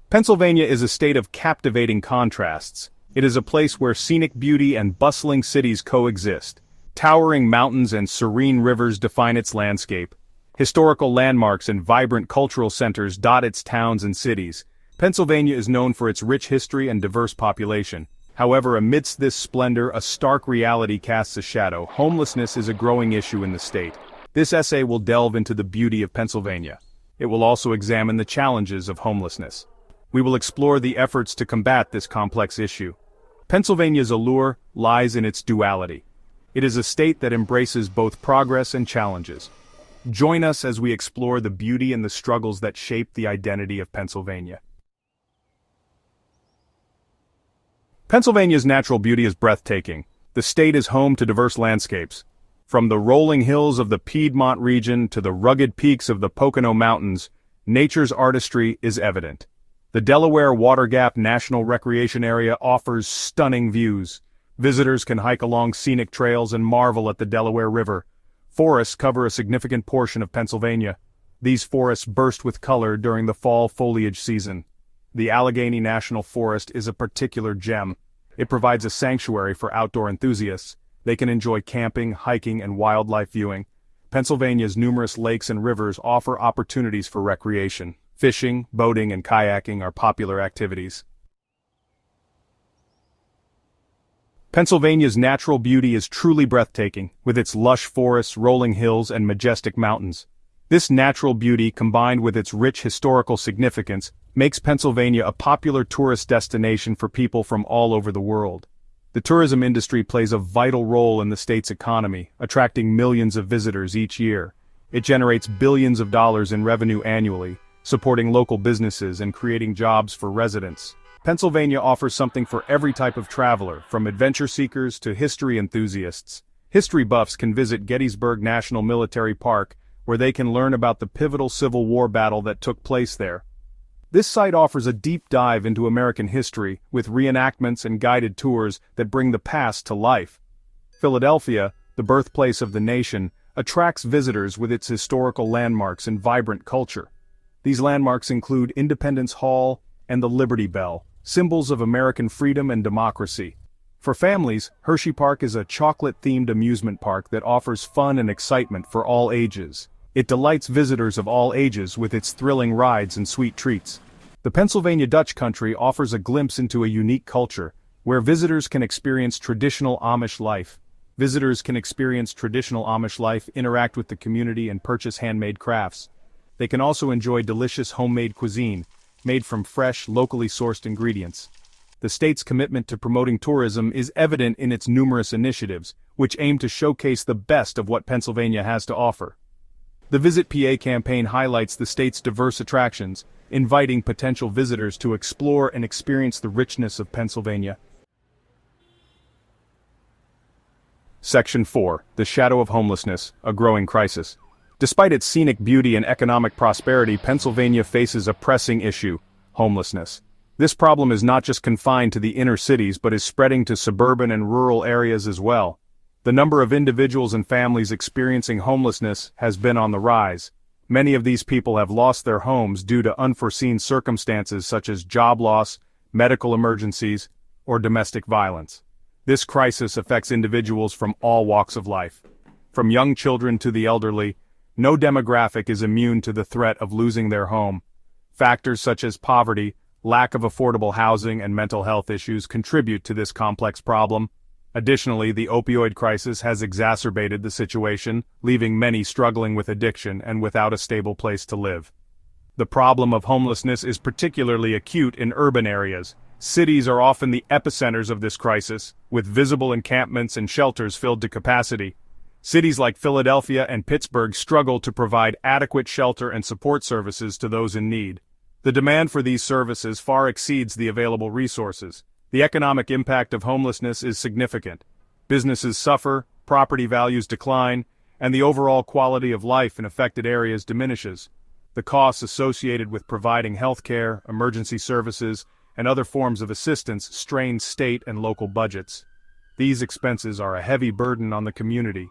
Pennsylvania is a state of captivating contrasts. It is a place where scenic beauty and bustling cities coexist. Towering mountains and serene rivers define its landscape. Historical landmarks and vibrant cultural centers dot its towns and cities. Pennsylvania is known for its rich history and diverse population. However, amidst this splendor, a stark reality casts a shadow. Homelessness is a growing issue in the state. This essay will delve into the beauty of Pennsylvania. It will also examine the challenges of homelessness. We will explore the efforts to combat this complex issue. Pennsylvania's allure lies in its duality. It is a state that embraces both progress and challenges. Join us as we explore the beauty and the struggles that shape the identity of Pennsylvania. Pennsylvania's natural beauty is breathtaking. The state is home to diverse landscapes. From the rolling hills of the Piedmont region to the rugged peaks of the Pocono Mountains, nature's artistry is evident. The Delaware Water Gap National Recreation Area offers stunning views. Visitors can hike along scenic trails and marvel at the Delaware River. Forests cover a significant portion of Pennsylvania. These forests burst with color during the fall foliage season. The Allegheny National Forest is a particular gem. It provides a sanctuary for outdoor enthusiasts. They can enjoy camping, hiking, and wildlife viewing. Pennsylvania's numerous lakes and rivers offer opportunities for recreation. Fishing, boating, and kayaking are popular activities. Pennsylvania's natural beauty is truly breathtaking, with its lush forests, rolling hills, and majestic mountains. This natural beauty, combined with its rich historical significance, makes Pennsylvania a popular tourist destination for people from all over the world. The tourism industry plays a vital role in the state's economy, attracting millions of visitors each year. It generates billions of dollars in revenue annually, supporting local businesses and creating jobs for residents. Pennsylvania offers something for every type of traveler, from adventure seekers to history enthusiasts. History buffs can visit Gettysburg National Military Park, where they can learn about the pivotal Civil War battle that took place there. This site offers a deep dive into American history, with reenactments and guided tours that bring the past to life. Philadelphia, the birthplace of the nation, attracts visitors with its historical landmarks and vibrant culture. These landmarks include Independence Hall and the Liberty Bell, symbols of American freedom and democracy. For families, Hershey Park is a chocolate-themed amusement park that offers fun and excitement for all ages. It delights visitors of all ages with its thrilling rides and sweet treats. The Pennsylvania Dutch Country offers a glimpse into a unique culture, where visitors can experience traditional Amish life. Interact with the community, and purchase handmade crafts. They can also enjoy delicious homemade cuisine, made from fresh, locally sourced ingredients. The state's commitment to promoting tourism is evident in its numerous initiatives, which aim to showcase the best of what Pennsylvania has to offer. The Visit PA campaign highlights the state's diverse attractions, inviting potential visitors to explore and experience the richness of Pennsylvania. Section 4. The Shadow of Homelessness, a Growing Crisis. Despite its scenic beauty and economic prosperity, Pennsylvania faces a pressing issue: homelessness. This problem is not just confined to the inner cities but is spreading to suburban and rural areas as well. The number of individuals and families experiencing homelessness has been on the rise. Many of these people have lost their homes due to unforeseen circumstances such as job loss, medical emergencies, or domestic violence. This crisis affects individuals from all walks of life. From young children to the elderly, no demographic is immune to the threat of losing their home. Factors such as poverty, lack of affordable housing, and mental health issues contribute to this complex problem. Additionally, the opioid crisis has exacerbated the situation, leaving many struggling with addiction and without a stable place to live. The problem of homelessness is particularly acute in urban areas. Cities are often the epicenters of this crisis, with visible encampments and shelters filled to capacity. Cities like Philadelphia and Pittsburgh struggle to provide adequate shelter and support services to those in need. The demand for these services far exceeds the available resources. The economic impact of homelessness is significant. Businesses suffer, property values decline, and the overall quality of life in affected areas diminishes. The costs associated with providing health care, emergency services, and other forms of assistance strain state and local budgets. These expenses are a heavy burden on the community.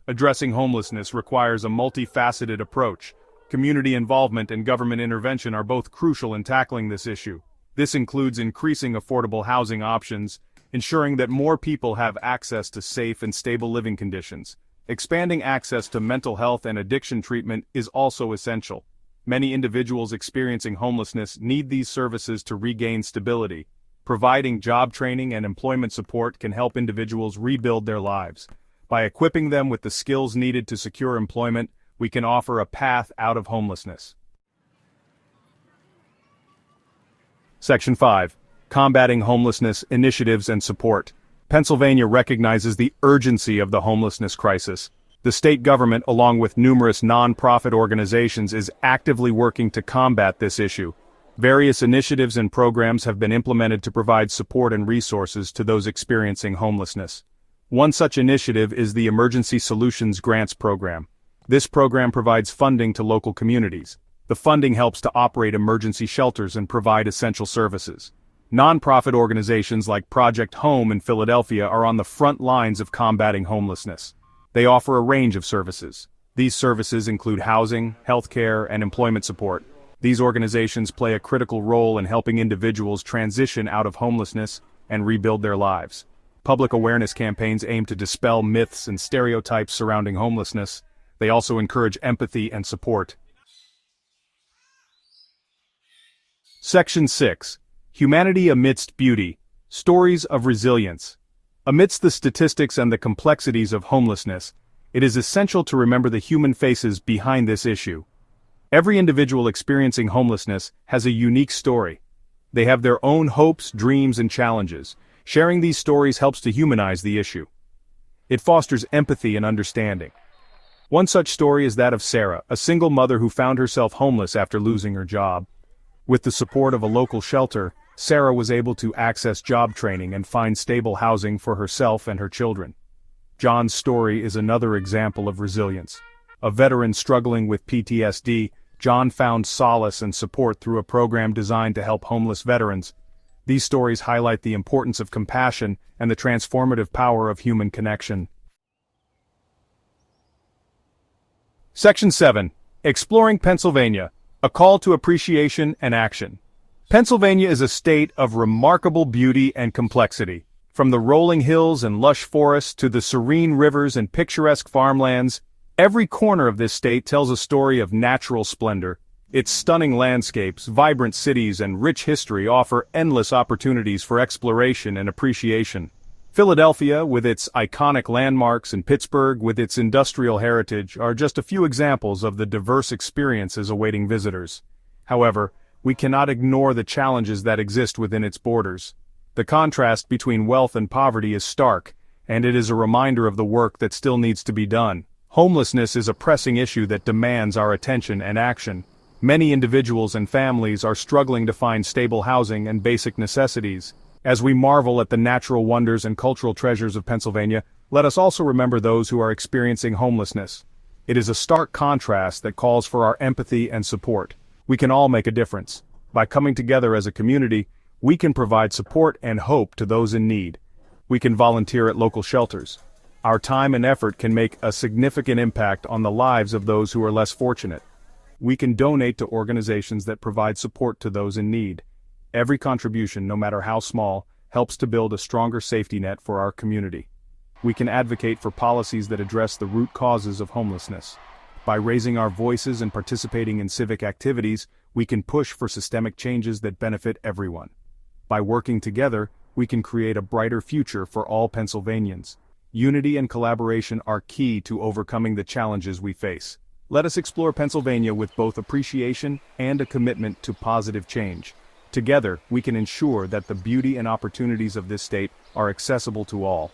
Addressing homelessness requires a multifaceted approach, Community involvement and government intervention are both crucial in tackling this issue. This includes increasing affordable housing options, ensuring that more people have access to safe and stable living conditions. Expanding access to mental health and addiction treatment is also essential. Many individuals experiencing homelessness need these services to regain stability. Providing job training and employment support can help individuals rebuild their lives. By equipping them with the skills needed to secure employment, we can offer a path out of homelessness. Section 5. Combating Homelessness Initiatives and Support. Pennsylvania recognizes the urgency of the homelessness crisis. The state government, along with numerous non-profit organizations, is actively working to combat this issue. Various initiatives and programs have been implemented to provide support and resources to those experiencing homelessness. One such initiative is the Emergency Solutions Grants Program. This program provides funding to local communities. The funding helps to operate emergency shelters and provide essential services. Non-profit organizations like Project Home in Philadelphia are on the front lines of combating homelessness. They offer a range of services. These services include housing, healthcare, and employment support. These organizations play a critical role in helping individuals transition out of homelessness and rebuild their lives. Public awareness campaigns aim to dispel myths and stereotypes surrounding homelessness. They also encourage empathy and support. Section 6. Humanity Amidst Beauty. Stories of Resilience. Amidst the statistics and the complexities of homelessness, it is essential to remember the human faces behind this issue. Every individual experiencing homelessness has a unique story. They have their own hopes, dreams, and challenges. Sharing these stories helps to humanize the issue. It fosters empathy and understanding. One such story is that of Sarah, a single mother who found herself homeless after losing her job. With the support of a local shelter, Sarah was able to access job training and find stable housing for herself and her children. John's story is another example of resilience. A veteran struggling with PTSD, John found solace and support through a program designed to help homeless veterans. These stories highlight the importance of compassion and the transformative power of human connection. Section 7. Exploring Pennsylvania. A call to appreciation and action. Pennsylvania is a state of remarkable beauty and complexity. From the rolling hills and lush forests to the serene rivers and picturesque farmlands, every corner of this state tells a story of natural splendor. Its stunning landscapes, vibrant cities, and rich history offer endless opportunities for exploration and appreciation. Philadelphia, with its iconic landmarks, and Pittsburgh, with its industrial heritage, are just a few examples of the diverse experiences awaiting visitors. However, we cannot ignore the challenges that exist within its borders. The contrast between wealth and poverty is stark, and it is a reminder of the work that still needs to be done. Homelessness is a pressing issue that demands our attention and action. Many individuals and families are struggling to find stable housing and basic necessities. As we marvel at the natural wonders and cultural treasures of Pennsylvania, let us also remember those who are experiencing homelessness. It is a stark contrast that calls for our empathy and support. We can all make a difference. By coming together as a community, we can provide support and hope to those in need. We can volunteer at local shelters. Our time and effort can make a significant impact on the lives of those who are less fortunate. We can donate to organizations that provide support to those in need. Every contribution, no matter how small, helps to build a stronger safety net for our community. We can advocate for policies that address the root causes of homelessness. By raising our voices and participating in civic activities, we can push for systemic changes that benefit everyone. By working together, we can create a brighter future for all Pennsylvanians. Unity and collaboration are key to overcoming the challenges we face. Let us explore Pennsylvania with both appreciation and a commitment to positive change. Together, we can ensure that the beauty and opportunities of this state are accessible to all.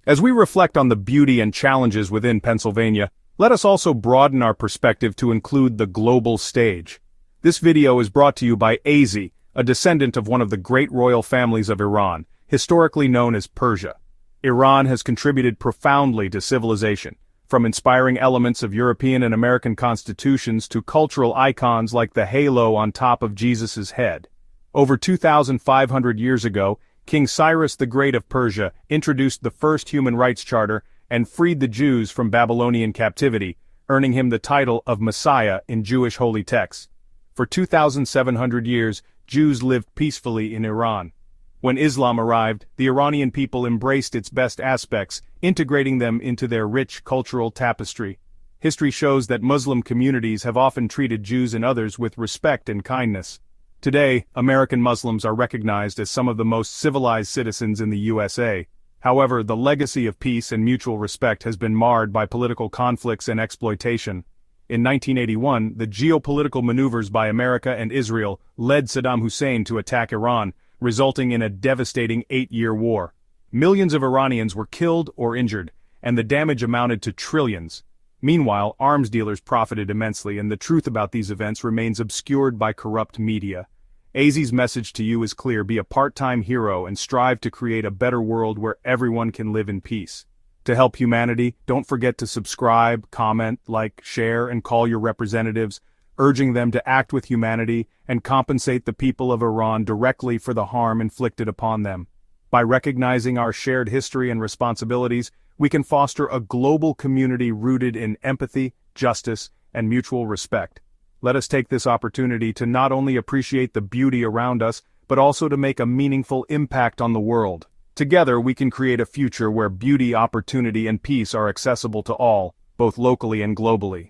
As we reflect on the beauty and challenges within Pennsylvania, let us also broaden our perspective to include the global stage. This video is brought to you by Azi, a descendant of one of the great royal families of Iran, historically known as Persia. Iran has contributed profoundly to civilization, from inspiring elements of European and American constitutions to cultural icons like the halo on top of Jesus' head. Over 2,500 years ago, King Cyrus the Great of Persia introduced the first human rights charter and freed the Jews from Babylonian captivity, earning him the title of Messiah in Jewish holy texts. For 2,700 years, Jews lived peacefully in Iran. When Islam arrived, the Iranian people embraced its best aspects, integrating them into their rich cultural tapestry. History shows that Muslim communities have often treated Jews and others with respect and kindness. Today, American Muslims are recognized as some of the most civilized citizens in the USA. However, the legacy of peace and mutual respect has been marred by political conflicts and exploitation. In 1981, the geopolitical maneuvers by America and Israel led Saddam Hussein to attack Iran, resulting in a devastating 8-year war. Millions of Iranians were killed or injured, and the damage amounted to trillions. Meanwhile, arms dealers profited immensely, and the truth about these events remains obscured by corrupt media. AZ's message to you is clear: be a part-time hero and strive to create a better world where everyone can live in peace. To help humanity, don't forget to subscribe, comment, like, share, and call your representatives, urging them to act with humanity and compensate the people of Iran directly for the harm inflicted upon them. By recognizing our shared history and responsibilities, we can foster a global community rooted in empathy, justice, and mutual respect. Let us take this opportunity to not only appreciate the beauty around us, but also to make a meaningful impact on the world. Together we can create a future where beauty, opportunity, and peace are accessible to all, both locally and globally.